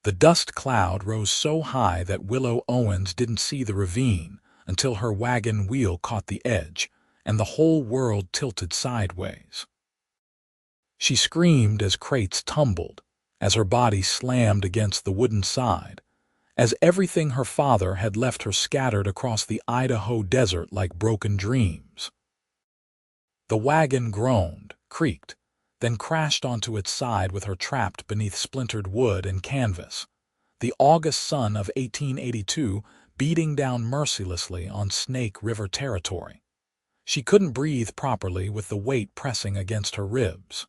The dust cloud rose so high that Willow Owens didn't see the ravine until her wagon wheel caught the edge, and the whole world tilted sideways. She screamed as crates tumbled, as her body slammed against the wooden side, as everything her father had left her scattered across the Idaho desert like broken dreams. The wagon groaned, creaked, then crashed onto its side with her trapped beneath splintered wood and canvas, the August sun of 1882 beating down mercilessly on Snake River territory. She couldn't breathe properly with the weight pressing against her ribs.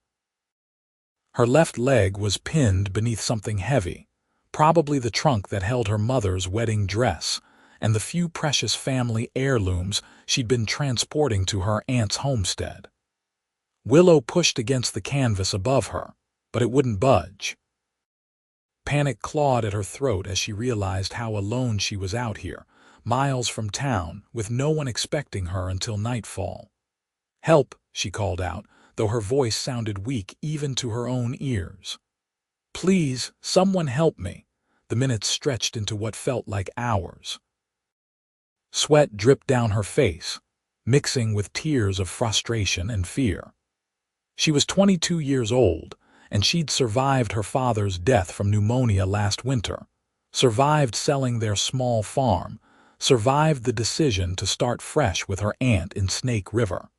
Her left leg was pinned beneath something heavy, probably the trunk that held her mother's wedding dress and the few precious family heirlooms she'd been transporting to her aunt's homestead. Willow pushed against the canvas above her, but it wouldn't budge. Panic clawed at her throat as she realized how alone she was out here, miles from town, with no one expecting her until nightfall. "Help," she called out, though her voice sounded weak even to her own ears. "Please, someone help me." The minutes stretched into what felt like hours. Sweat dripped down her face, mixing with tears of frustration and fear. She was 22 years old, and she'd survived her father's death from pneumonia last winter, survived selling their small farm, survived the decision to start fresh with her aunt in Snake River.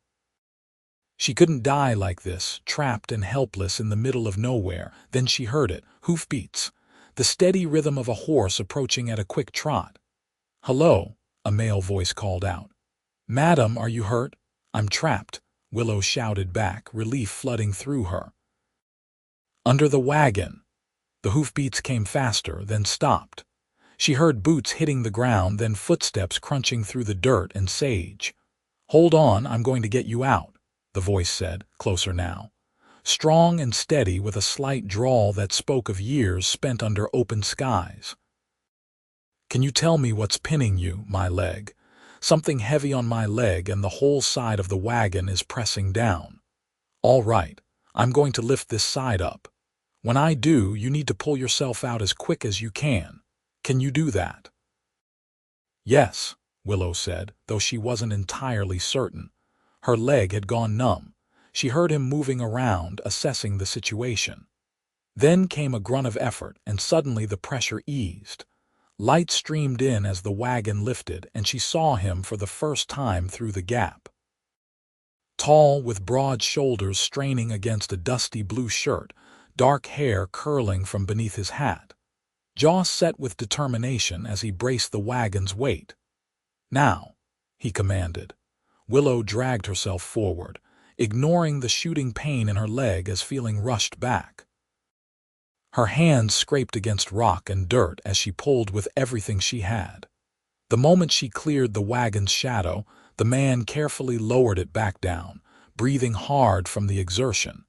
She couldn't die like this, trapped and helpless in the middle of nowhere. Then she heard it, hoofbeats, the steady rhythm of a horse approaching at a quick trot. "Hello," a male voice called out. "Madam, are you hurt?" "I'm trapped," Willow shouted back, relief flooding through her. Under the wagon. The hoofbeats came faster, then stopped. She heard boots hitting the ground, then footsteps crunching through the dirt and sage. "Hold on, I'm going to get you out," the voice said, closer now. Strong and steady with a slight drawl that spoke of years spent under open skies. "Can you tell me what's pinning you?" "My leg. Something heavy on my leg and the whole side of the wagon is pressing down." "All right, I'm going to lift this side up. When I do, you need to pull yourself out as quick as you can. Can you do that?" "Yes," Willow said, though she wasn't entirely certain. Her leg had gone numb. She heard him moving around, assessing the situation. Then came a grunt of effort, and suddenly the pressure eased. Light streamed in as the wagon lifted, and she saw him for the first time through the gap. Tall, with broad shoulders straining against a dusty blue shirt, dark hair curling from beneath his hat. Jaw set with determination as he braced the wagon's weight. "Now," he commanded. Willow dragged herself forward, ignoring the shooting pain in her leg as feeling rushed back. Her hands scraped against rock and dirt as she pulled with everything she had. The moment she cleared the wagon's shadow, the man carefully lowered it back down, breathing hard from the exertion.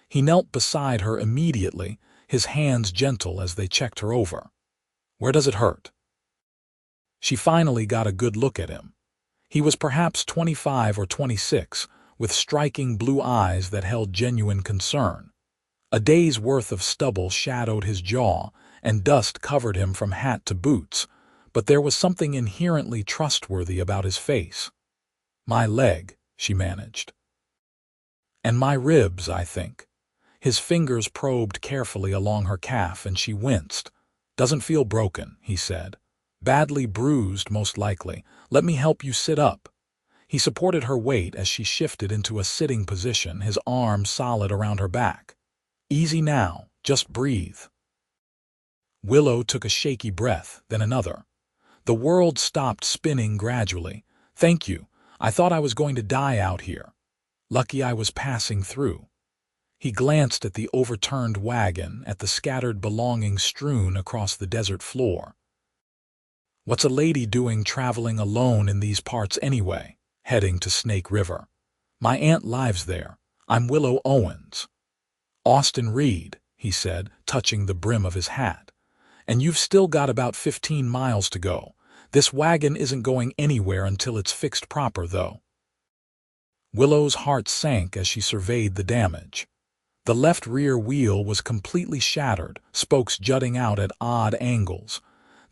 He knelt beside her immediately, his hands gentle as they checked her over. "Where does it hurt?" She finally got a good look at him. He was perhaps 25 or 26, with striking blue eyes that held genuine concern. A day's worth of stubble shadowed his jaw, and dust covered him from hat to boots, but there was something inherently trustworthy about his face. "My leg," she managed. "And my ribs, I think." His fingers probed carefully along her calf, and she winced. "Doesn't feel broken," he said. "Badly bruised, most likely. Let me help you sit up." He supported her weight as she shifted into a sitting position, his arm solid around her back. "Easy now, just breathe." Willow took a shaky breath, then another. The world stopped spinning gradually. "Thank you. I thought I was going to die out here. Lucky I was passing through." He glanced at the overturned wagon, at the scattered belongings strewn across the desert floor. "What's a lady doing traveling alone in these parts anyway, heading to Snake River? My aunt lives there. I'm Willow Owens." "Austin Reed," he said, touching the brim of his hat. "And you've still got about 15 miles to go. This wagon isn't going anywhere until it's fixed proper, though." Willow's heart sank as she surveyed the damage. The left rear wheel was completely shattered, spokes jutting out at odd angles.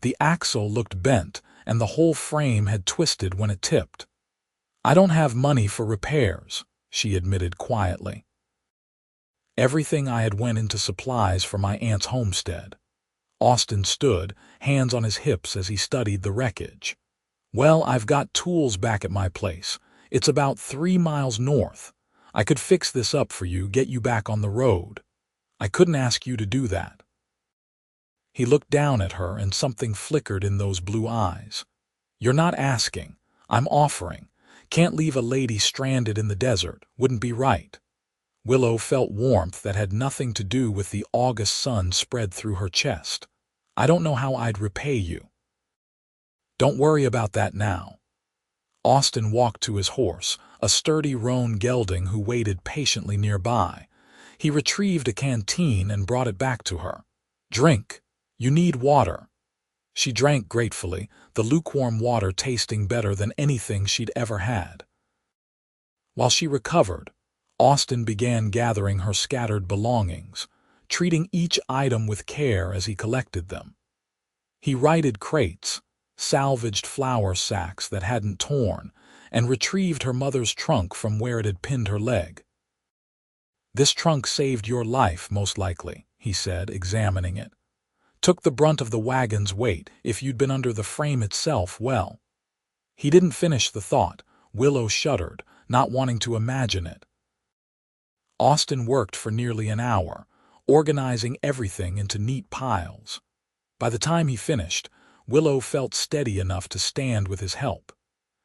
The axle looked bent, and the whole frame had twisted when it tipped. "I don't have money for repairs," she admitted quietly. Everything I had went into supplies for my aunt's homestead. Austin stood, hands on his hips as he studied the wreckage. "Well, I've got tools back at my place. It's about 3 miles north. I could fix this up for you, get you back on the road. I couldn't ask you to do that." He looked down at her and something flickered in those blue eyes. "You're not asking. I'm offering. Can't leave a lady stranded in the desert. Wouldn't be right." Willow felt warmth that had nothing to do with the August sun spread through her chest. "I don't know how I'd repay you." "Don't worry about that now." Austin walked to his horse, a sturdy roan gelding who waited patiently nearby. He retrieved a canteen and brought it back to her. "Drink. You need water." She drank gratefully, the lukewarm water tasting better than anything she'd ever had. While she recovered, Austin began gathering her scattered belongings, treating each item with care as he collected them. He righted crates, salvaged flour sacks that hadn't torn, and retrieved her mother's trunk from where it had pinned her leg. "This trunk saved your life, most likely," he said, examining it. "Took the brunt of the wagon's weight. If you'd been under the frame itself, well." He didn't finish the thought. Willow shuddered, not wanting to imagine it. Austin worked for nearly an hour, organizing everything into neat piles. By the time he finished, Willow felt steady enough to stand with his help.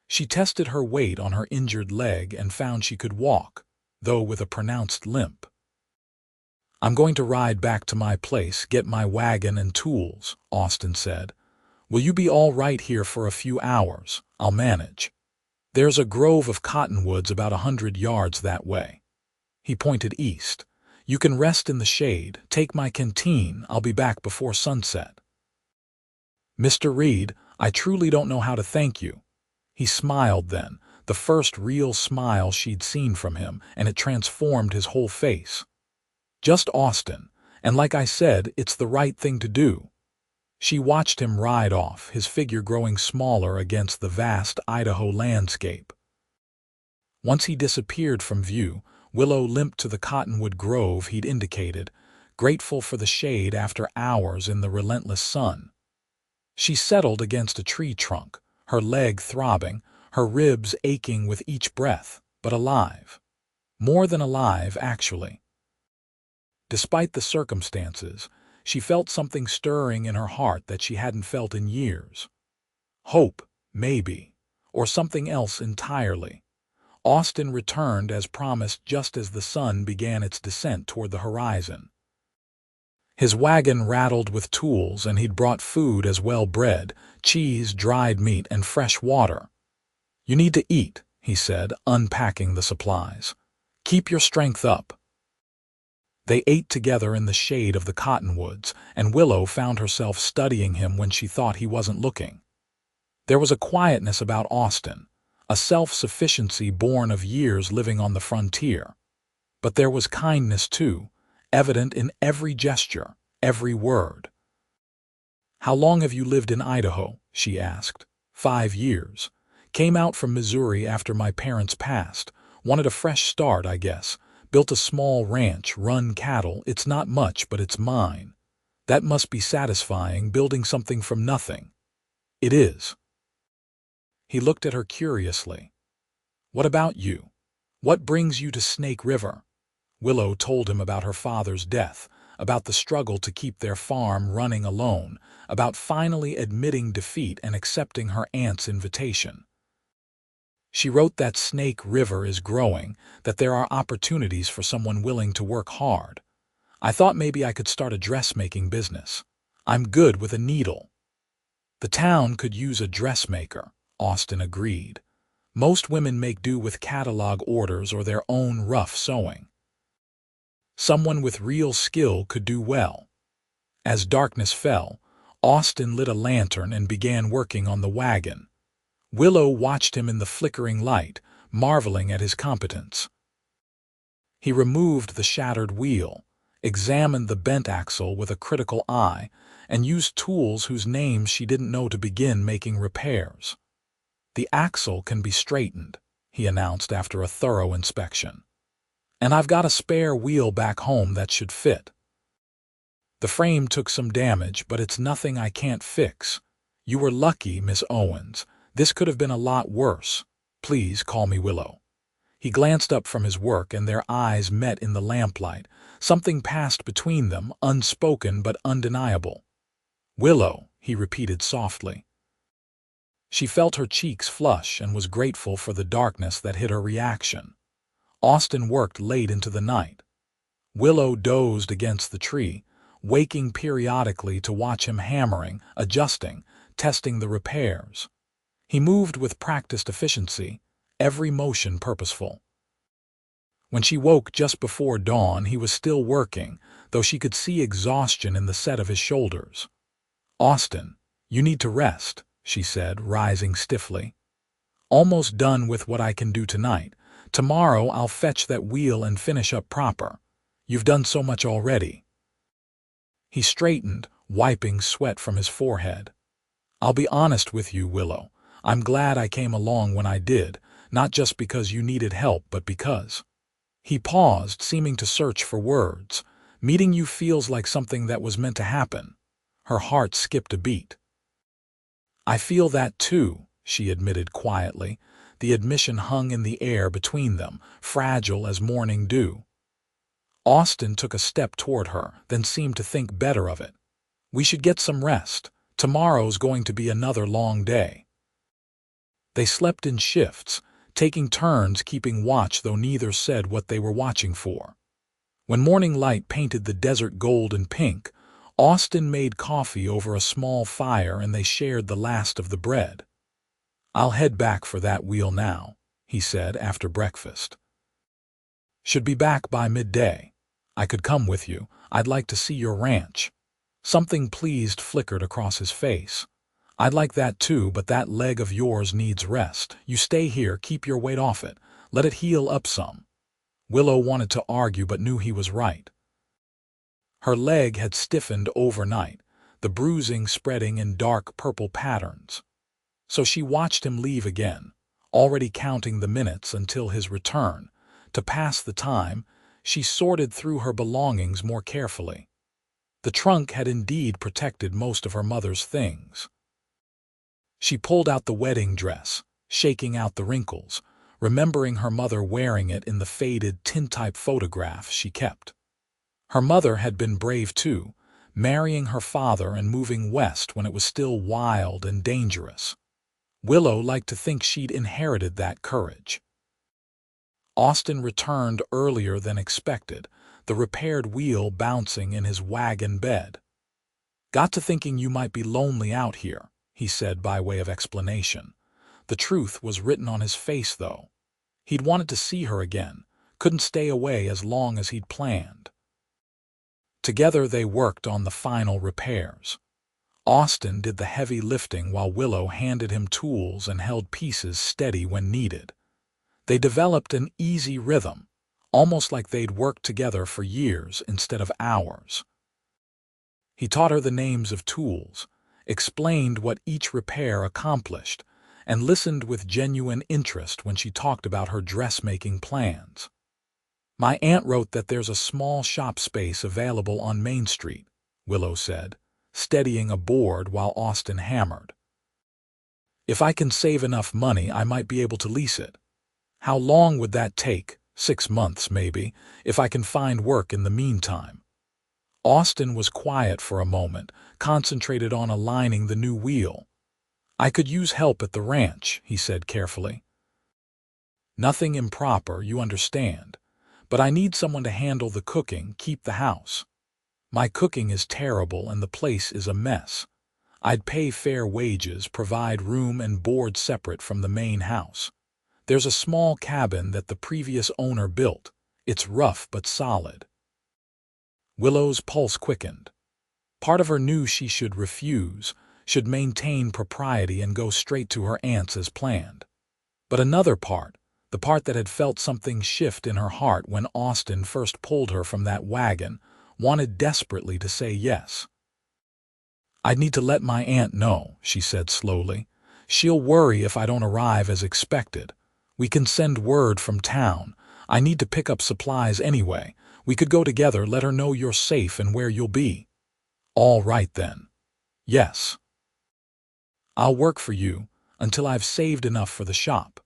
She tested her weight on her injured leg and found she could walk, though with a pronounced limp. "I'm going to ride back to my place, get my wagon and tools," Austin said. "Will you be all right here for a few hours? I'll manage. There's a grove of cottonwoods about 100 yards that way." He pointed east. "You can rest in the shade, take my canteen, I'll be back before sunset." "Mr. Reed, I truly don't know how to thank you." He smiled then, the first real smile she'd seen from him, and it transformed his whole face. "Just Austin, and like I said, it's the right thing to do." She watched him ride off, his figure growing smaller against the vast Idaho landscape. Once he disappeared from view, Willow limped to the cottonwood grove he'd indicated, grateful for the shade after hours in the relentless sun. She settled against a tree trunk, her leg throbbing, her ribs aching with each breath, but alive. More than alive, actually. Despite the circumstances, she felt something stirring in her heart that she hadn't felt in years. Hope, maybe, or something else entirely. Austin returned as promised just as the sun began its descent toward the horizon. His wagon rattled with tools, and he'd brought food as well: bread, cheese, dried meat, and fresh water. "You need to eat," he said, unpacking the supplies. "Keep your strength up." They ate together in the shade of the cottonwoods, and Willow found herself studying him when she thought he wasn't looking. There was a quietness about Austin, a self-sufficiency born of years living on the frontier. But there was kindness, too, evident in every gesture, every word. "How long have you lived in Idaho?" she asked. 5 years. Came out from Missouri after my parents passed. Wanted a fresh start, I guess. Built a small ranch, run cattle. It's not much, but it's mine. That must be satisfying, building something from nothing." "It is." He looked at her curiously. "What about you? What brings you to Snake River?" Willow told him about her father's death, about the struggle to keep their farm running alone, about finally admitting defeat and accepting her aunt's invitation. She wrote that Snake River is growing, that there are opportunities for someone willing to work hard. "I thought maybe I could start a dressmaking business. I'm good with a needle." "The town could use a dressmaker," Austin agreed. "Most women make do with catalog orders or their own rough sewing. Someone with real skill could do well." As darkness fell, Austin lit a lantern and began working on the wagon. Willow watched him in the flickering light, marveling at his competence. He removed the shattered wheel, examined the bent axle with a critical eye, and used tools whose names she didn't know to begin making repairs. "The axle can be straightened," he announced after a thorough inspection. "And I've got a spare wheel back home that should fit. The frame took some damage, but it's nothing I can't fix. You were lucky, Miss Owens. This could have been a lot worse. Please call me Willow." He glanced up from his work and their eyes met in the lamplight. Something passed between them, unspoken but undeniable. "Willow," he repeated softly. She felt her cheeks flush and was grateful for the darkness that hid her reaction. Austin worked late into the night. Willow dozed against the tree, waking periodically to watch him hammering, adjusting, testing the repairs. He moved with practiced efficiency, every motion purposeful. When she woke just before dawn, he was still working, though she could see exhaustion in the set of his shoulders. "Austin, you need to rest," she said, rising stiffly. "Almost done with what I can do tonight. Tomorrow I'll fetch that wheel and finish up proper. You've done so much already." He straightened, wiping sweat from his forehead. "I'll be honest with you, Willow. I'm glad I came along when I did, not just because you needed help, but because—" He paused, seeming to search for words. "Meeting you feels like something that was meant to happen." Her heart skipped a beat. "I feel that too," she admitted quietly. The admission hung in the air between them, fragile as morning dew. Austin took a step toward her, then seemed to think better of it. "We should get some rest. Tomorrow's going to be another long day." They slept in shifts, taking turns keeping watch, though neither said what they were watching for. When morning light painted the desert gold and pink, Austin made coffee over a small fire and they shared the last of the bread. "I'll head back for that wheel now," he said after breakfast. "Should be back by midday. I could come with you. I'd like to see your ranch." Something pleased flickered across his face. "I'd like that too, but that leg of yours needs rest. You stay here, keep your weight off it. Let it heal up some." Willow wanted to argue but knew he was right. Her leg had stiffened overnight, the bruising spreading in dark purple patterns. So she watched him leave again, already counting the minutes until his return. To pass the time, she sorted through her belongings more carefully. The trunk had indeed protected most of her mother's things. She pulled out the wedding dress, shaking out the wrinkles, remembering her mother wearing it in the faded tintype photograph she kept. Her mother had been brave too, marrying her father and moving west when it was still wild and dangerous. Willow liked to think she'd inherited that courage. Austin returned earlier than expected, the repaired wheel bouncing in his wagon bed. "Got to thinking you might be lonely out here," he said by way of explanation. The truth was written on his face, though. He'd wanted to see her again, couldn't stay away as long as he'd planned. Together they worked on the final repairs. Austin did the heavy lifting while Willow handed him tools and held pieces steady when needed. They developed an easy rhythm, almost like they'd worked together for years instead of hours. He taught her the names of tools, explained what each repair accomplished, and listened with genuine interest when she talked about her dressmaking plans. "My aunt wrote that there's a small shop space available on Main Street," Willow said, steadying a board while Austin hammered. "If I can save enough money, I might be able to lease it. How long would that take? 6 months, maybe, if I can find work in the meantime." Austin was quiet for a moment, concentrated on aligning the new wheel. "I could use help at the ranch," he said carefully. "Nothing improper, you understand. But I need someone to handle the cooking, keep the house. My cooking is terrible and the place is a mess. I'd pay fair wages, provide room and board separate from the main house. There's a small cabin that the previous owner built. It's rough but solid." Willow's pulse quickened. Part of her knew she should refuse, should maintain propriety and go straight to her aunt's as planned. But another part, the part that had felt something shift in her heart when Austin first pulled her from that wagon, wanted desperately to say yes. "I'd need to let my aunt know," she said slowly. "She'll worry if I don't arrive as expected. We can send word from town. I need to pick up supplies anyway. We could go together, let her know you're safe and where you'll be." "All right then. Yes. I'll work for you until I've saved enough for the shop."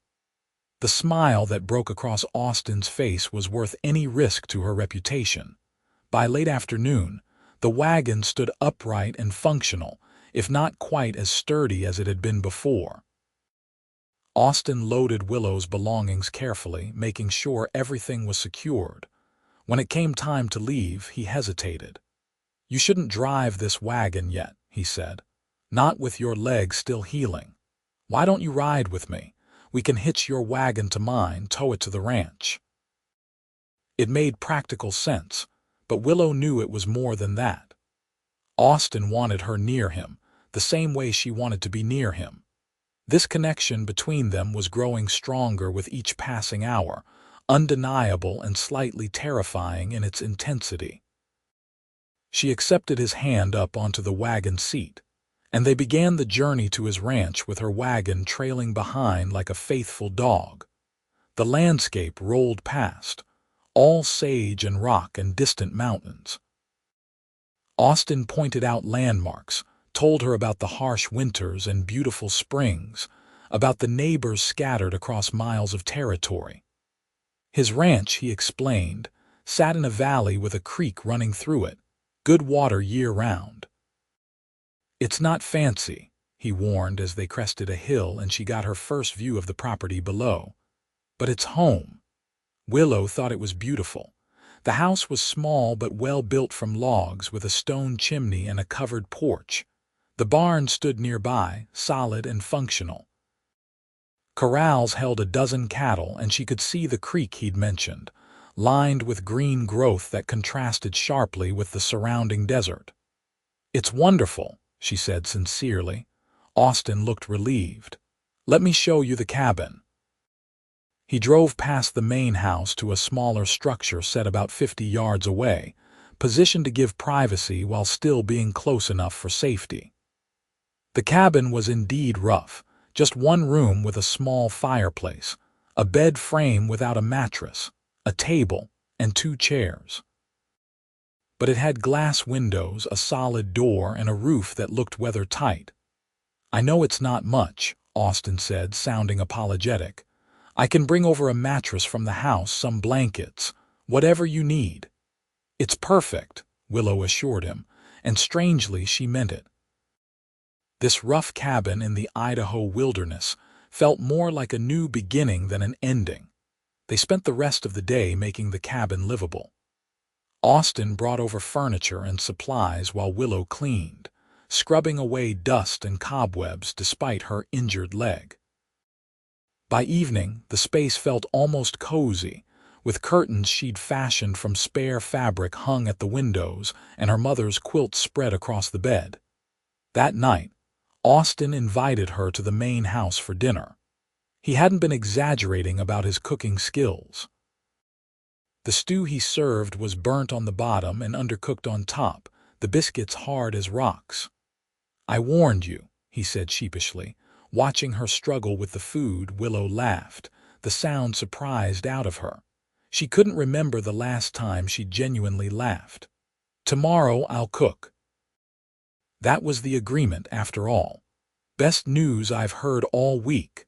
The smile that broke across Austin's face was worth any risk to her reputation. By late afternoon, the wagon stood upright and functional, if not quite as sturdy as it had been before. Austin loaded Willow's belongings carefully, making sure everything was secured. When it came time to leave, he hesitated. "You shouldn't drive this wagon yet," he said. "Not with your leg still healing. Why don't you ride with me? We can hitch your wagon to mine, tow it to the ranch." It made practical sense, but Willow knew it was more than that. Austin wanted her near him, the same way she wanted to be near him. This connection between them was growing stronger with each passing hour, undeniable and slightly terrifying in its intensity. She accepted his hand up onto the wagon seat, and they began the journey to his ranch with her wagon trailing behind like a faithful dog. The landscape rolled past, all sage and rock and distant mountains. Austin pointed out landmarks, told her about the harsh winters and beautiful springs, about the neighbors scattered across miles of territory. His ranch, he explained, sat in a valley with a creek running through it, good water year-round. "It's not fancy," he warned as they crested a hill and she got her first view of the property below. "But it's home." Willow thought it was beautiful. The house was small but well built from logs with a stone chimney and a covered porch. The barn stood nearby, solid and functional. Corrals held a dozen cattle and she could see the creek he'd mentioned, lined with green growth that contrasted sharply with the surrounding desert. "It's wonderful," she said sincerely. Austin looked relieved. "Let me show you the cabin." He drove past the main house to a smaller structure set about 50 yards away, positioned to give privacy while still being close enough for safety. The cabin was indeed rough, just one room with a small fireplace, a bed frame without a mattress, a table, and 2 chairs. But it had glass windows, a solid door, and a roof that looked weather-tight. "I know it's not much," Austin said, sounding apologetic. "I can bring over a mattress from the house, some blankets, whatever you need." "It's perfect," Willow assured him, and strangely she meant it. This rough cabin in the Idaho wilderness felt more like a new beginning than an ending. They spent the rest of the day making the cabin livable. Austin brought over furniture and supplies while Willow cleaned, scrubbing away dust and cobwebs despite her injured leg. By evening, the space felt almost cozy, with curtains she'd fashioned from spare fabric hung at the windows and her mother's quilt spread across the bed. That night, Austin invited her to the main house for dinner. He hadn't been exaggerating about his cooking skills. The stew he served was burnt on the bottom and undercooked on top, the biscuits hard as rocks. "I warned you," he said sheepishly. Watching her struggle with the food, Willow laughed, the sound surprised out of her. She couldn't remember the last time she genuinely laughed. "Tomorrow I'll cook." That was the agreement, after all. "Best news I've heard all week."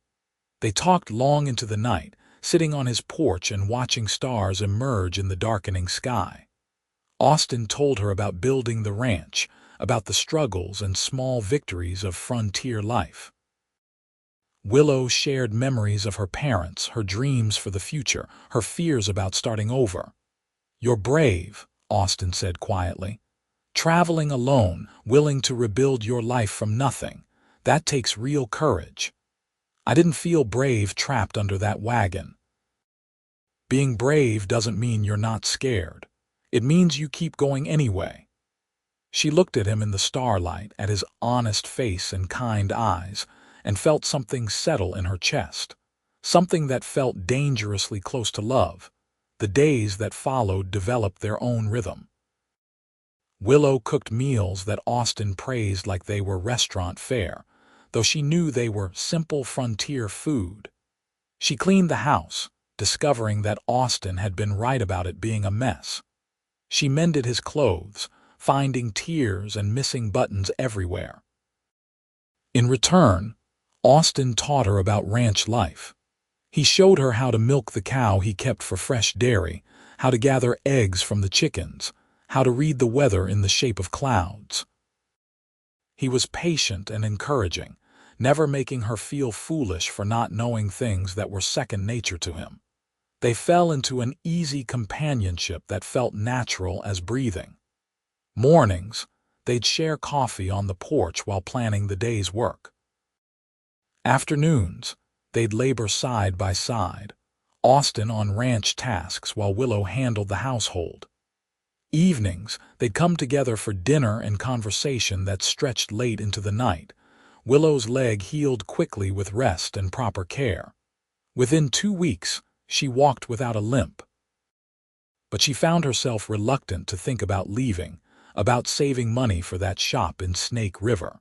They talked long into the night, sitting on his porch and watching stars emerge in the darkening sky. Austin told her about building the ranch, about the struggles and small victories of frontier life. Willow shared memories of her parents, her dreams for the future, her fears about starting over. "You're brave," Austin said quietly. "Traveling alone, willing to rebuild your life from nothing. That takes real courage." "I didn't feel brave trapped under that wagon." "Being brave doesn't mean you're not scared. It means you keep going anyway." She looked at him in the starlight, at his honest face and kind eyes, and felt something settle in her chest. something that felt dangerously close to love. The days that followed developed their own rhythm. Willow cooked meals that Austin praised like they were restaurant fare, though she knew they were simple frontier food. She cleaned the house, discovering that Austin had been right about it being a mess. She mended his clothes, finding tears and missing buttons everywhere. In return, Austin taught her about ranch life. He showed her how to milk the cow he kept for fresh dairy, how to gather eggs from the chickens, how to read the weather in the shape of clouds. He was patient and encouraging, never making her feel foolish for not knowing things that were second nature to him. They fell into an easy companionship that felt natural as breathing. Mornings, they'd share coffee on the porch while planning the day's work. Afternoons, they'd labor side by side, Austin on ranch tasks while Willow handled the household. Evenings, they'd come together for dinner and conversation that stretched late into the night. Willow's leg healed quickly with rest and proper care. Within 2 weeks, she walked without a limp. But she found herself reluctant to think about leaving, about saving money for that shop in Snake River.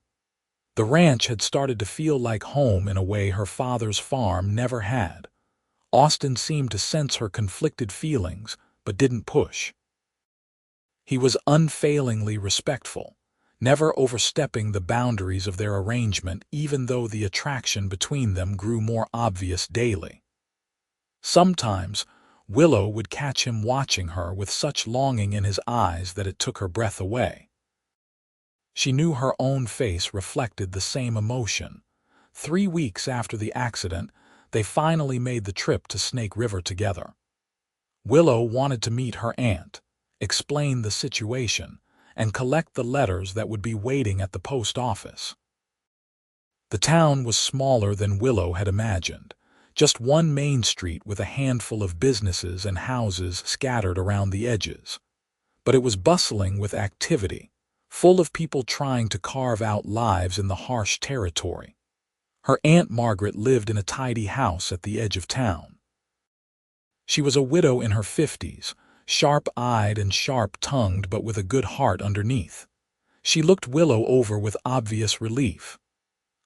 The ranch had started to feel like home in a way her father's farm never had. Austin seemed to sense her conflicted feelings, but didn't push. He was unfailingly respectful, never overstepping the boundaries of their arrangement even though the attraction between them grew more obvious daily. Sometimes, Willow would catch him watching her with such longing in his eyes that it took her breath away. She knew her own face reflected the same emotion. 3 weeks after the accident, they finally made the trip to Snake River together. Willow wanted to meet her aunt, explain the situation, and collect the letters that would be waiting at the post office. The town was smaller than Willow had imagined, just one main street with a handful of businesses and houses scattered around the edges. But it was bustling with activity, full of people trying to carve out lives in the harsh territory. Her Aunt Margaret lived in a tidy house at the edge of town. She was a widow in her 50s, sharp-eyed and sharp-tongued but with a good heart underneath. She looked Willow over with obvious relief.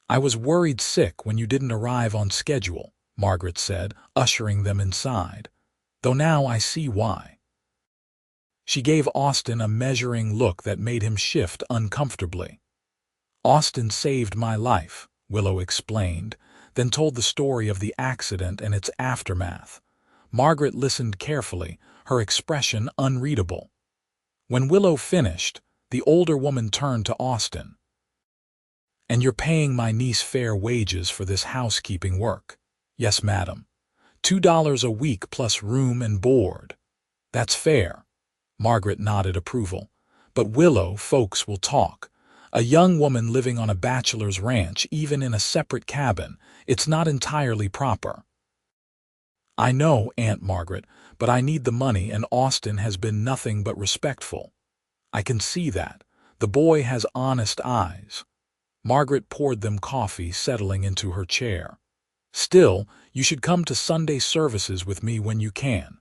"I was worried sick when you didn't arrive on schedule," Margaret said, ushering them inside, "though now I see why." She gave Austin a measuring look that made him shift uncomfortably. "Austin saved my life," Willow explained, then told the story of the accident and its aftermath. Margaret listened carefully, her expression unreadable. When Willow finished, the older woman turned to Austin. "And you're paying my niece fair wages for this housekeeping work?" "Yes, madam. $2 a week plus room and board." "That's fair." Margaret nodded approval. "But Willow, folks will talk. A young woman living on a bachelor's ranch, even in a separate cabin, it's not entirely proper." "I know, Aunt Margaret, but I need the money and Austin has been nothing but respectful." "I can see that. The boy has honest eyes." Margaret poured them coffee, settling into her chair. "Still, you should come to Sunday services with me when you can.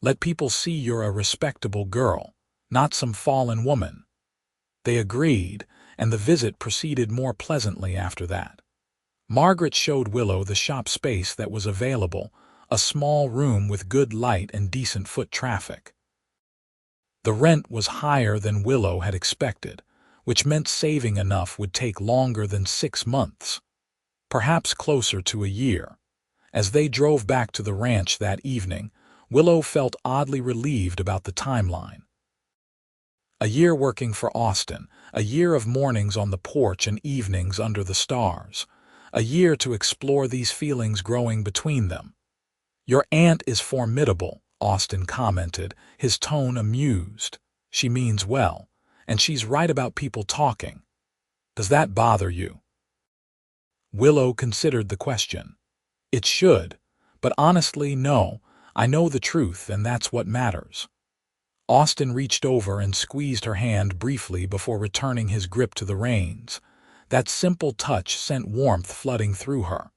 Let people see you're a respectable girl, not some fallen woman." They agreed, and the visit proceeded more pleasantly after that. Margaret showed Willow the shop space that was available, a small room with good light and decent foot traffic. The rent was higher than Willow had expected, which meant saving enough would take longer than 6 months. Perhaps closer to a year. As they drove back to the ranch that evening, Willow felt oddly relieved about the timeline. A year working for Austin, a year of mornings on the porch and evenings under the stars, a year to explore these feelings growing between them. "Your aunt is formidable," Austin commented, his tone amused. "She means well, and she's right about people talking. Does that bother you?" Willow considered the question. "It should, but honestly, no. I know the truth, and that's what matters." Austin reached over and squeezed her hand briefly before returning his grip to the reins. That simple touch sent warmth flooding through her.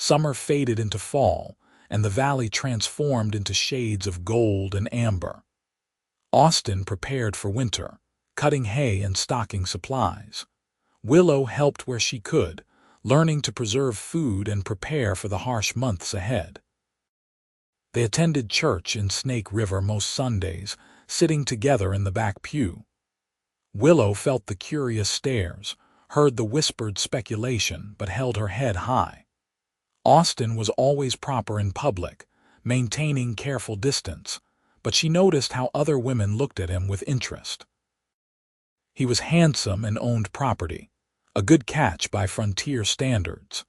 Summer faded into fall, and the valley transformed into shades of gold and amber. Austin prepared for winter, cutting hay and stocking supplies. Willow helped where she could, learning to preserve food and prepare for the harsh months ahead. They attended church in Snake River most Sundays, sitting together in the back pew. Willow felt the curious stares, heard the whispered speculation, but held her head high. Austin was always proper in public, maintaining careful distance, but she noticed how other women looked at him with interest. He was handsome and owned property, a good catch by frontier standards,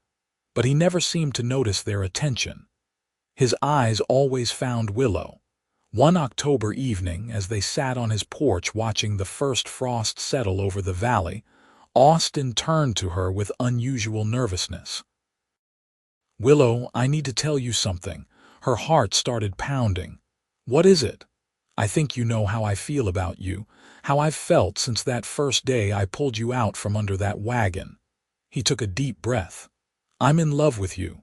but he never seemed to notice their attention. His eyes always found Willow. One October evening, as they sat on his porch watching the first frost settle over the valley, Austin turned to her with unusual nervousness. "Willow, I need to tell you something." Her heart started pounding. "What is it?" "I think you know how I feel about you, how I've felt since that first day I pulled you out from under that wagon." He took a deep breath. "I'm in love with you.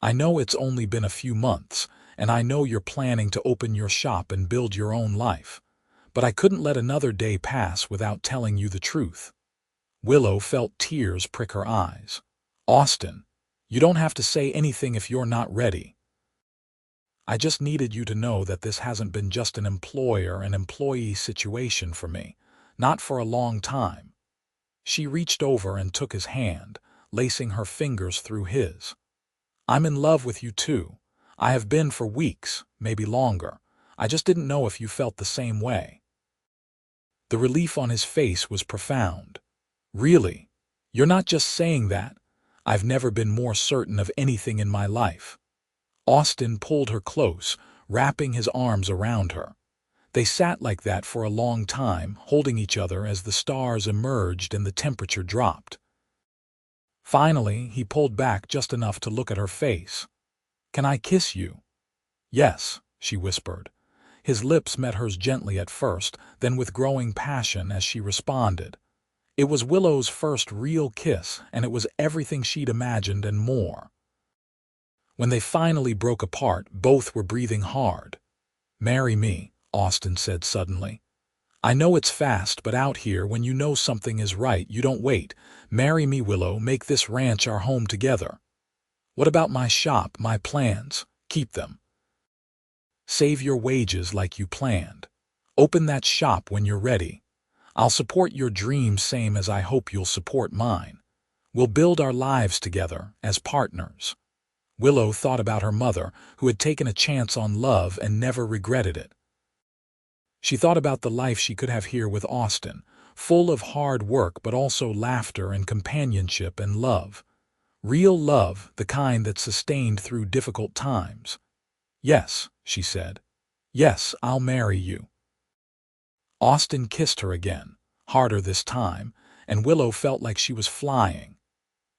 I know it's only been a few months, and I know you're planning to open your shop and build your own life, but I couldn't let another day pass without telling you the truth." Willow felt tears prick her eyes. "Austin, you don't have to say anything if you're not ready. I just needed you to know that this hasn't been just an employer and employee situation for me, not for a long time." She reached over and took his hand, lacing her fingers through his. "I'm in love with you too. I have been for weeks, maybe longer. I just didn't know if you felt the same way." The relief on his face was profound. "Really? You're not just saying that? I've never been more certain of anything in my life." Austin pulled her close, wrapping his arms around her. They sat like that for a long time, holding each other as the stars emerged and the temperature dropped. Finally, he pulled back just enough to look at her face. "Can I kiss you?" "Yes," she whispered. His lips met hers gently at first, then with growing passion as she responded. It was Willow's first real kiss, and it was everything she'd imagined and more. When they finally broke apart, both were breathing hard. "Marry me," Austin said suddenly. "I know it's fast, but out here, when you know something is right, you don't wait. Marry me, Willow. Make this ranch our home together. What about my shop, my plans? Keep them. Save your wages like you planned. Open that shop when you're ready. I'll support your dreams same as I hope you'll support mine. We'll build our lives together as partners." Willow thought about her mother, who had taken a chance on love and never regretted it. She thought about the life she could have here with Austin, full of hard work but also laughter and companionship and love. Real love, the kind that sustained through difficult times. "Yes," she said. "Yes, I'll marry you." Austin kissed her again, harder this time, and Willow felt like she was flying.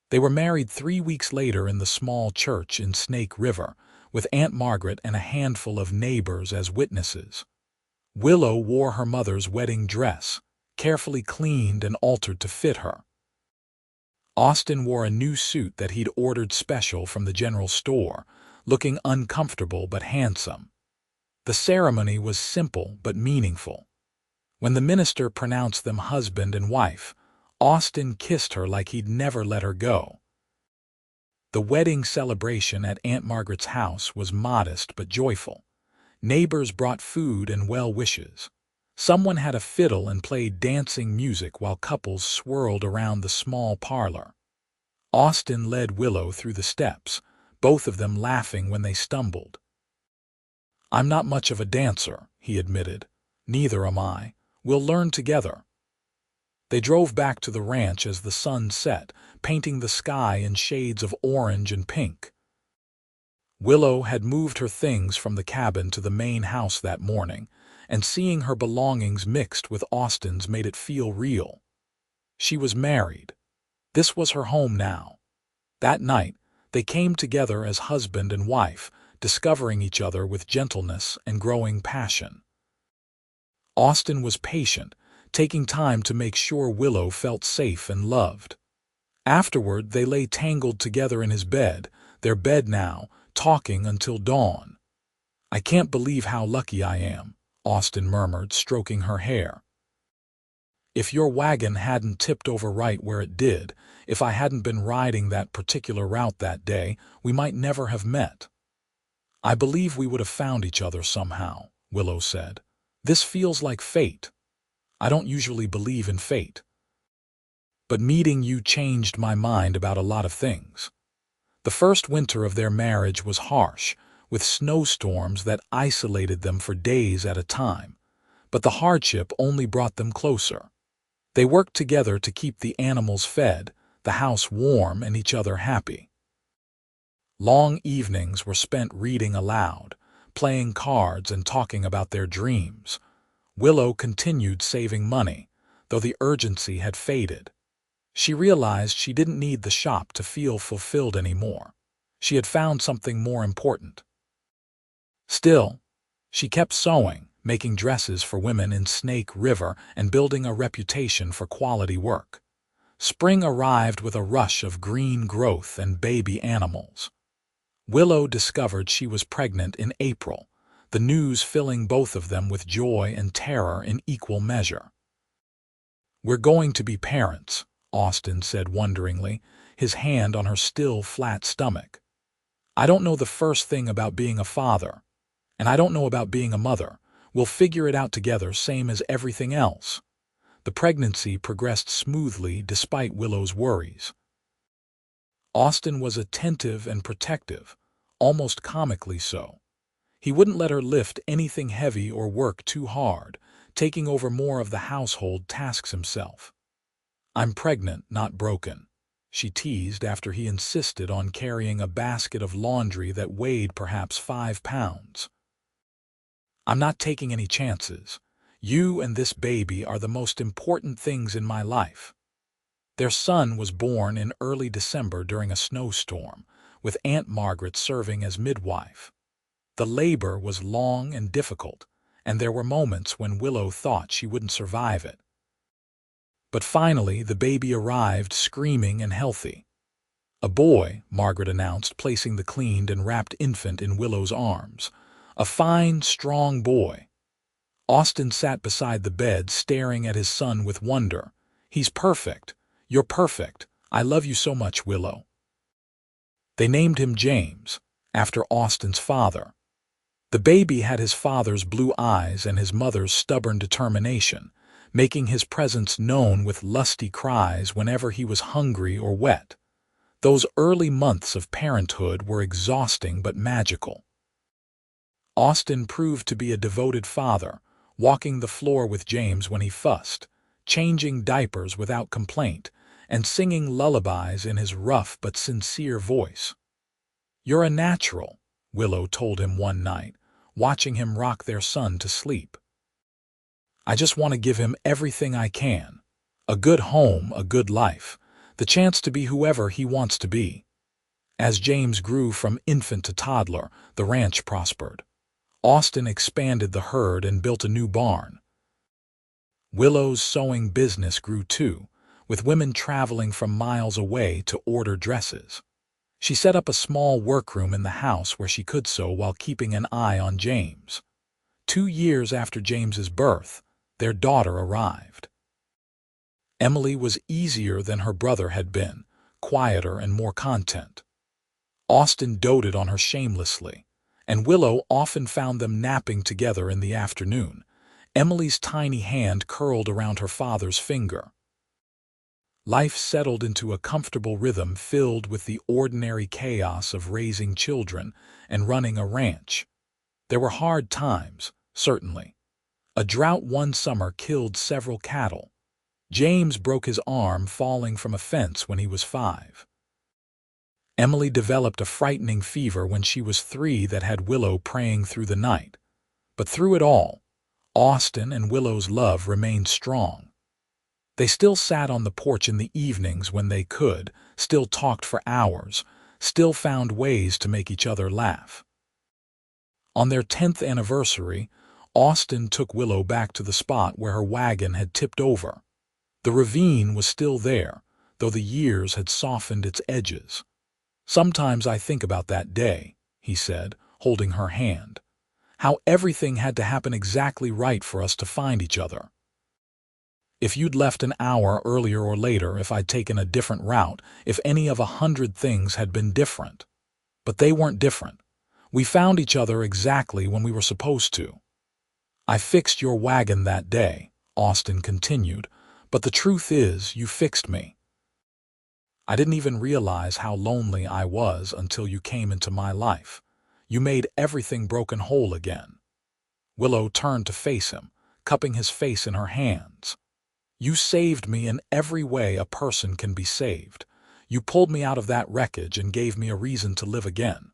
They were married 3 weeks later in the small church in Snake River, with Aunt Margaret and a handful of neighbors as witnesses. Willow wore her mother's wedding dress, carefully cleaned and altered to fit her. Austin wore a new suit that he'd ordered special from the general store, looking uncomfortable but handsome. The ceremony was simple but meaningful. When the minister pronounced them husband and wife, Austin kissed her like he'd never let her go. The wedding celebration at Aunt Margaret's house was modest but joyful. Neighbors brought food and well wishes. Someone had a fiddle and played dancing music while couples swirled around the small parlor. Austin led Willow through the steps, both of them laughing when they stumbled. "I'm not much of a dancer," he admitted. "Neither am I. We'll learn together." They drove back to the ranch as the sun set, painting the sky in shades of orange and pink. Willow had moved her things from the cabin to the main house that morning, and seeing her belongings mixed with Austin's made it feel real. She was married. This was her home now. That night, they came together as husband and wife, discovering each other with gentleness and growing passion. Austin was patient, taking time to make sure Willow felt safe and loved. Afterward, they lay tangled together in his bed, their bed now, talking until dawn. "I can't believe how lucky I am," Austin murmured, stroking her hair. "If your wagon hadn't tipped over right where it did, if I hadn't been riding that particular route that day, we might never have met." "I believe we would have found each other somehow," Willow said. "This feels like fate. I don't usually believe in fate. But meeting you changed my mind about a lot of things." The first winter of their marriage was harsh, with snowstorms that isolated them for days at a time. But the hardship only brought them closer. They worked together to keep the animals fed, the house warm, and each other happy. Long evenings were spent reading aloud, playing cards, and talking about their dreams. Willow continued saving money, though the urgency had faded. She realized she didn't need the shop to feel fulfilled anymore. She had found something more important. Still, she kept sewing, making dresses for women in Snake River, and building a reputation for quality work. Spring arrived with a rush of green growth and baby animals. Willow discovered she was pregnant in April, the news filling both of them with joy and terror in equal measure. "We're going to be parents," Austin said wonderingly, his hand on her still flat stomach. "I don't know the first thing about being a father, and I don't know about being a mother. We'll figure it out together, same as everything else." The pregnancy progressed smoothly despite Willow's worries. Austin was attentive and protective, almost comically so. He wouldn't let her lift anything heavy or work too hard, taking over more of the household tasks himself. "I'm pregnant, not broken," she teased after he insisted on carrying a basket of laundry that weighed perhaps 5 pounds. "I'm not taking any chances. You and this baby are the most important things in my life." Their son was born in early December during a snowstorm, with Aunt Margaret serving as midwife. The labor was long and difficult, and there were moments when Willow thought she wouldn't survive it. But finally, the baby arrived screaming and healthy. "A boy," Margaret announced, placing the cleaned and wrapped infant in Willow's arms. "A fine, strong boy." Austin sat beside the bed, staring at his son with wonder. "He's perfect. You're perfect. I love you so much, Willow." They named him James, after Austin's father. The baby had his father's blue eyes and his mother's stubborn determination, making his presence known with lusty cries whenever he was hungry or wet. Those early months of parenthood were exhausting but magical. Austin proved to be a devoted father, walking the floor with James when he fussed, changing diapers without complaint, and singing lullabies in his rough but sincere voice. "You're a natural," Willow told him one night, watching him rock their son to sleep. "I just want to give him everything I can. A good home, a good life, the chance to be whoever he wants to be." As James grew from infant to toddler, the ranch prospered. Austin expanded the herd and built a new barn. Willow's sewing business grew too, with women traveling from miles away to order dresses. She set up a small workroom in the house where she could sew while keeping an eye on James. 2 years after James's birth, their daughter arrived. Emily was easier than her brother had been, quieter and more content. Austin doted on her shamelessly, and Willow often found them napping together in the afternoon, Emily's tiny hand curled around her father's finger. Life settled into a comfortable rhythm filled with the ordinary chaos of raising children and running a ranch. There were hard times, certainly. A drought one summer killed several cattle. James broke his arm falling from a fence when he was 5. Emily developed a frightening fever when she was 3 that had Willow praying through the night. But through it all, Austin and Willow's love remained strong. They still sat on the porch in the evenings when they could, still talked for hours, still found ways to make each other laugh. On their 10th anniversary, Austin took Willow back to the spot where her wagon had tipped over. The ravine was still there, though the years had softened its edges. "Sometimes I think about that day," he said, holding her hand. "How everything had to happen exactly right for us to find each other. If you'd left an hour earlier or later, if I'd taken a different route, if any of 100 things had been different. But they weren't different. We found each other exactly when we were supposed to. I fixed your wagon that day," Austin continued, "but the truth is, you fixed me. I didn't even realize how lonely I was until you came into my life. You made everything broken whole again." Willow turned to face him, cupping his face in her hands. "You saved me in every way a person can be saved. You pulled me out of that wreckage and gave me a reason to live again.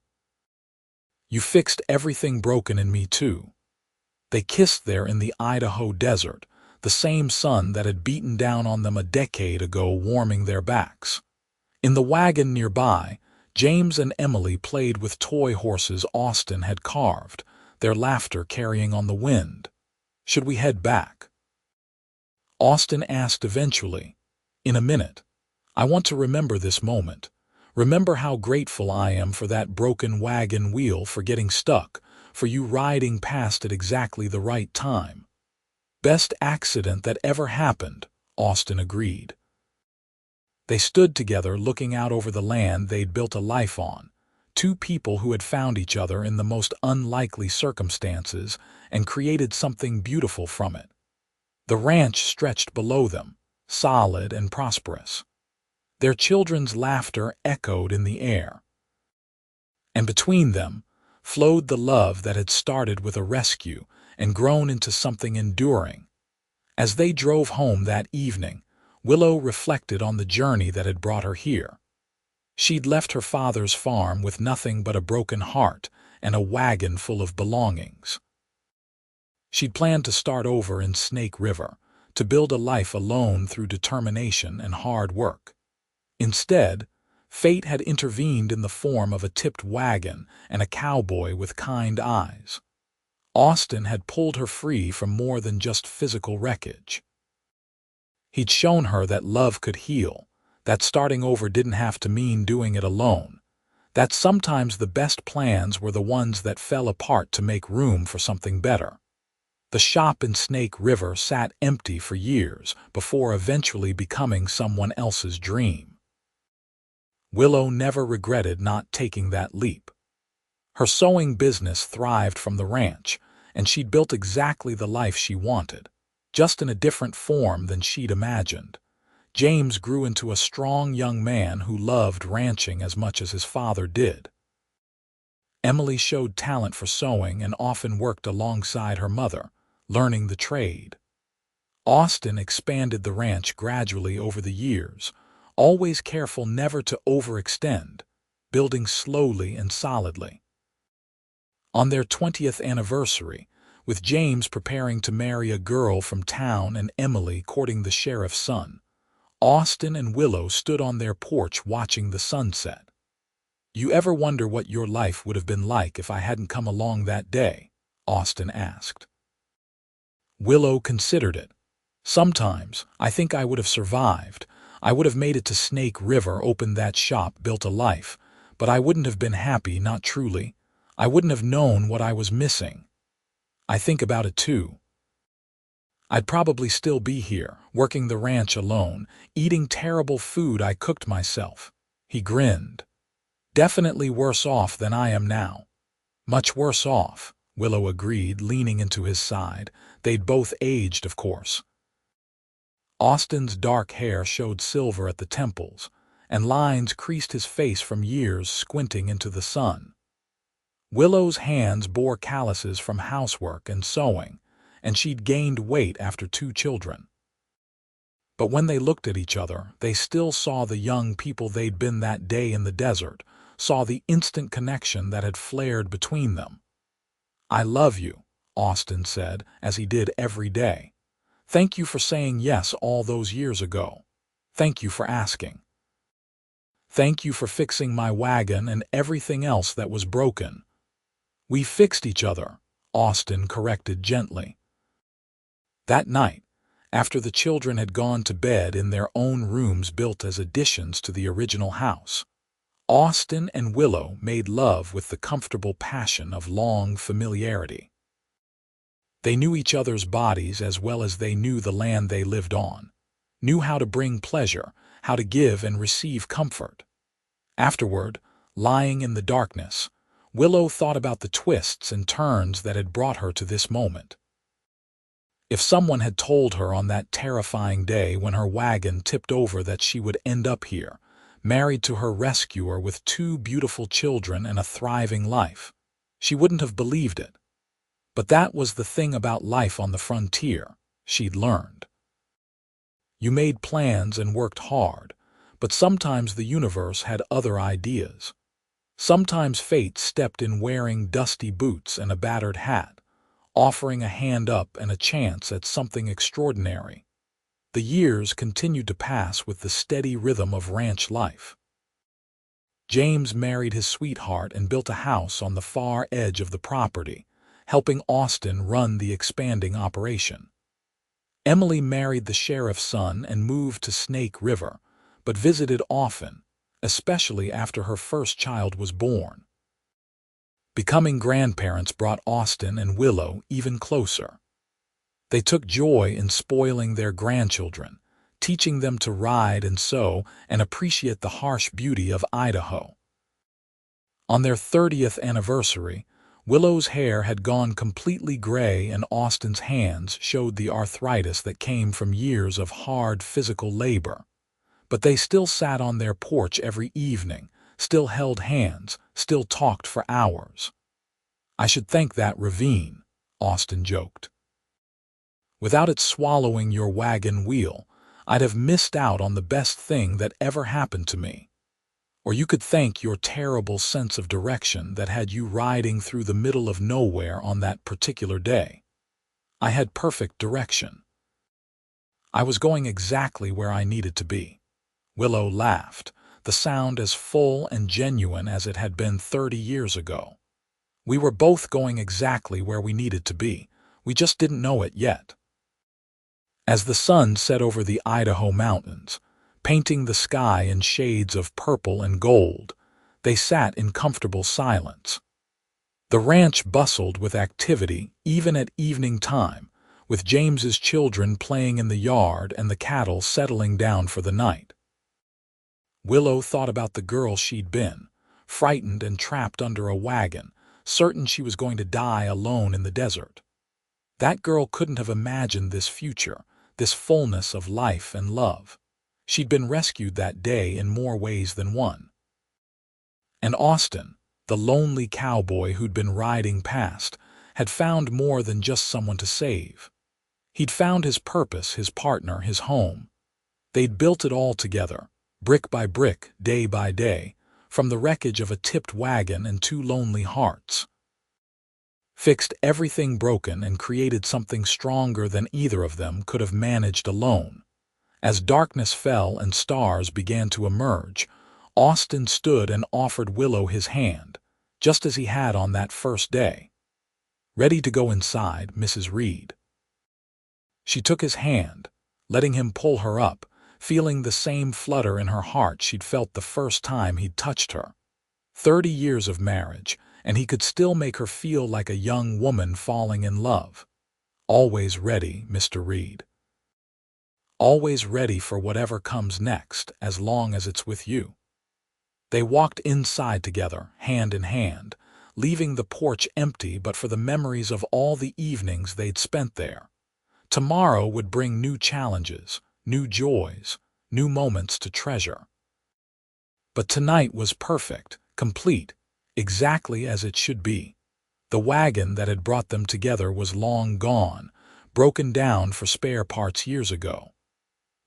You fixed everything broken in me, too." They kissed there in the Idaho desert, the same sun that had beaten down on them a decade ago warming their backs. In the wagon nearby, James and Emily played with toy horses Austin had carved, their laughter carrying on the wind. "Should we head back?" Austin asked eventually. "In a minute. I want to remember this moment. Remember how grateful I am for that broken wagon wheel, for getting stuck, for you riding past at exactly the right time." "Best accident that ever happened," Austin agreed. They stood together looking out over the land they'd built a life on, two people who had found each other in the most unlikely circumstances and created something beautiful from it. The ranch stretched below them, solid and prosperous. Their children's laughter echoed in the air. And between them flowed the love that had started with a rescue and grown into something enduring. As they drove home that evening, Willow reflected on the journey that had brought her here. She'd left her father's farm with nothing but a broken heart and a wagon full of belongings. She'd planned to start over in Snake River, to build a life alone through determination and hard work. Instead, fate had intervened in the form of a tipped wagon and a cowboy with kind eyes. Austin had pulled her free from more than just physical wreckage. He'd shown her that love could heal, that starting over didn't have to mean doing it alone, that sometimes the best plans were the ones that fell apart to make room for something better. The shop in Snake River sat empty for years before eventually becoming someone else's dream. Willow never regretted not taking that leap. Her sewing business thrived from the ranch, and she'd built exactly the life she wanted, just in a different form than she'd imagined. James grew into a strong young man who loved ranching as much as his father did. Emily showed talent for sewing and often worked alongside her mother, learning the trade. Austin expanded the ranch gradually over the years, always careful never to overextend, building slowly and solidly. On their 20th anniversary, with James preparing to marry a girl from town and Emily courting the sheriff's son, Austin and Willow stood on their porch watching the sunset. "You ever wonder what your life would have been like if I hadn't come along that day?" Austin asked. Willow considered it. "Sometimes I think I would have survived. I would have made it to Snake River, opened that shop, built a life, but I wouldn't have been happy, not truly. I wouldn't have known what I was missing. I think about it too. I'd probably still be here, working the ranch alone, eating terrible food I cooked myself." He grinned. "Definitely worse off than I am now." "Much worse off," Willow agreed, leaning into his side. They'd both aged, of course. Austin's dark hair showed silver at the temples, and lines creased his face from years squinting into the sun. Willow's hands bore calluses from housework and sewing, and she'd gained weight after 2 children. But when they looked at each other, they still saw the young people they'd been that day in the desert, saw the instant connection that had flared between them. "I love you," Austin said, as he did every day. "Thank you for saying yes all those years ago. Thank you for asking. Thank you for fixing my wagon and everything else that was broken." "We fixed each other," Austin corrected gently. That night, after the children had gone to bed in their own rooms built as additions to the original house. Austin and Willow made love with the comfortable passion of long familiarity. They knew each other's bodies as well as they knew the land they lived on, knew how to bring pleasure, how to give and receive comfort. Afterward, lying in the darkness, Willow thought about the twists and turns that had brought her to this moment. If someone had told her on that terrifying day when her wagon tipped over that she would end up here, married to her rescuer with 2 beautiful children and a thriving life, she wouldn't have believed it. But that was the thing about life on the frontier, she'd learned. You made plans and worked hard, but sometimes the universe had other ideas. Sometimes fate stepped in wearing dusty boots and a battered hat, offering a hand up and a chance at something extraordinary. The years continued to pass with the steady rhythm of ranch life. James married his sweetheart and built a house on the far edge of the property, helping Austin run the expanding operation. Emily married the sheriff's son and moved to Snake River, but visited often, especially after her first child was born. Becoming grandparents brought Austin and Willow even closer. They took joy in spoiling their grandchildren, teaching them to ride and sew and appreciate the harsh beauty of Idaho. On their 30th anniversary, Willow's hair had gone completely gray and Austin's hands showed the arthritis that came from years of hard physical labor. But they still sat on their porch every evening, still held hands, still talked for hours. "I should thank that ravine," Austin joked. "Without it swallowing your wagon wheel, I'd have missed out on the best thing that ever happened to me. Or you could thank your terrible sense of direction that had you riding through the middle of nowhere on that particular day. I had perfect direction. I was going exactly where I needed to be." Willow laughed, the sound as full and genuine as it had been 30 years ago. "We were both going exactly where we needed to be. We just didn't know it yet." As the sun set over the Idaho mountains, painting the sky in shades of purple and gold, they sat in comfortable silence. The ranch bustled with activity even at evening time, with James's children playing in the yard and the cattle settling down for the night. Willow thought about the girl she'd been, frightened and trapped under a wagon, certain she was going to die alone in the desert. That girl couldn't have imagined this future, this fullness of life and love. She'd been rescued that day in more ways than one. And Austin, the lonely cowboy who'd been riding past, had found more than just someone to save. He'd found his purpose, his partner, his home. They'd built it all together, brick by brick, day by day, from the wreckage of a tipped wagon and 2 lonely hearts. Fixed everything broken and created something stronger than either of them could have managed alone. As darkness fell and stars began to emerge, Austin stood and offered Willow his hand, just as he had on that first day. "Ready to go inside, Mrs. Reed." She took his hand, letting him pull her up, feeling the same flutter in her heart she'd felt the first time he'd touched her. 30 years of marriage, and he could still make her feel like a young woman falling in love. "Always ready, Mr. Reed. Always ready for whatever comes next, as long as it's with you." They walked inside together, hand in hand, leaving the porch empty but for the memories of all the evenings they'd spent there. Tomorrow would bring new challenges, new joys, new moments to treasure. But tonight was perfect, complete, exactly as it should be. The wagon that had brought them together was long gone, broken down for spare parts years ago.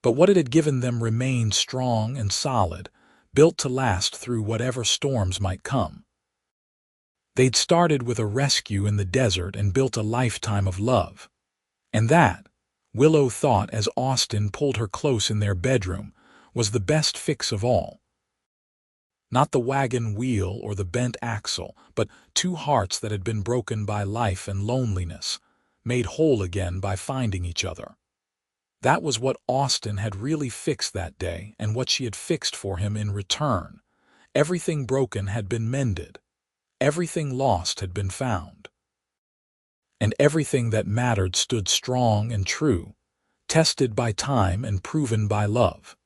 But what it had given them remained strong and solid, built to last through whatever storms might come. They'd started with a rescue in the desert and built a lifetime of love. And that, Willow thought as Austin pulled her close in their bedroom, was the best fix of all. Not the wagon wheel or the bent axle, but 2 hearts that had been broken by life and loneliness, made whole again by finding each other. That was what Austin had really fixed that day and what she had fixed for him in return. Everything broken had been mended. Everything lost had been found. And everything that mattered stood strong and true, tested by time and proven by love.